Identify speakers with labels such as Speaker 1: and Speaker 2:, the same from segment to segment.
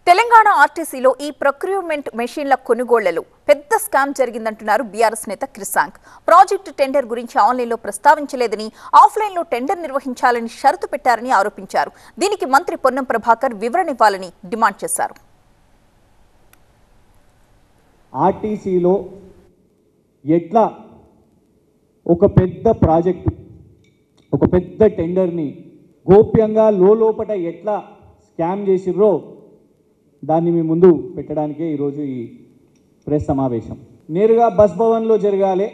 Speaker 1: తెలంగాణ ఆర్టీసీలో ఈ ప్రొక్యూర్మెంట్ మెషిన్ల కొనుగోళ్లలో పెద్ద స్కామ్ జరిగిందంటున్నారు బీఆర్ఎస్ నేత క్రిసాంక్. ప్రాజెక్టు టెండర్ గురించి ఆన్లైన్లో ప్రస్తావించలేదని, ఆఫ్లైన్లో టెండర్ నిర్వహించాలని షరతు పెట్టారని ఆరోపించారు. దీనికి మంత్రి పొన్నం ప్రభాకర్ వివరణ ఇవ్వాలని డిమాండ్ చేశారు.
Speaker 2: ఆర్టీసీలో ఎట్లా ఒక పెద్ద ప్రాజెక్టు, ఒక పెద్ద టెండర్ని గోప్యంగా లోపట ఎట్లా స్కామ్ చేసిర్రో దాన్ని మీ ముందు పెట్టడానికే ఈరోజు ఈ ప్రెస్ సమావేశం. నేరుగా బస్ భవన్లో జరగాలి,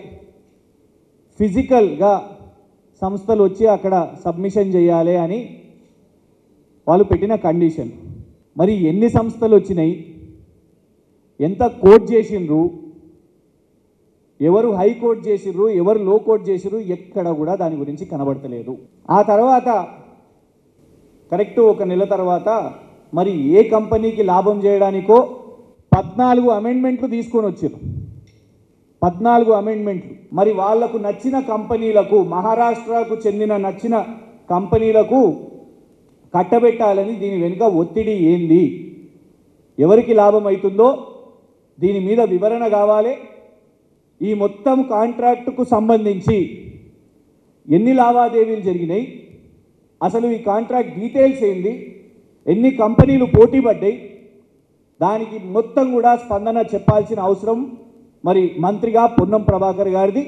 Speaker 2: ఫిజికల్గా సంస్థలు వచ్చి అక్కడ సబ్మిషన్ చేయాలి అని వాళ్ళు పెట్టిన కండిషన్. మరి ఎన్ని సంస్థలు వచ్చినాయి, ఎంత కోట్ చేసిండ్రు, ఎవరు హై కోట్ చేసిర్రు, ఎవరు లో కోట్ చేసిర్రు, ఎక్కడ కూడా దాని గురించి కనబడతలేదు. ఆ తర్వాత కరెక్ట్ ఒక నెల తర్వాత మరి ఏ కంపెనీకి లాభం చేయడానికో 14 అమెండ్మెంట్లు తీసుకొని వచ్చారు. 14 అమెండ్మెంట్లు. మరి వాళ్లకు నచ్చిన కంపెనీలకు, మహారాష్ట్రకు చెందిన నచ్చిన కంపెనీలకు కట్టబెట్టాలని దీని వెనుక ఒత్తిడి ఏంది, ఎవరికి లాభం అవుతుందో దీని మీద వివరణ కావాలి. ఈ మొత్తం కాంట్రాక్టుకు సంబంధించి ఎన్ని లావాదేవీలు జరిగినాయి, అసలు ఈ కాంట్రాక్ట్ డీటెయిల్స్ ఏంది, ఎన్ని కంపెనీలు పోటీ పడ్డాయి, దానికి మొత్తం కూడా స్పందన చెప్పాల్సిన అవసరం మరి మంత్రిగా పొన్నం ప్రభాకర్ గారిది.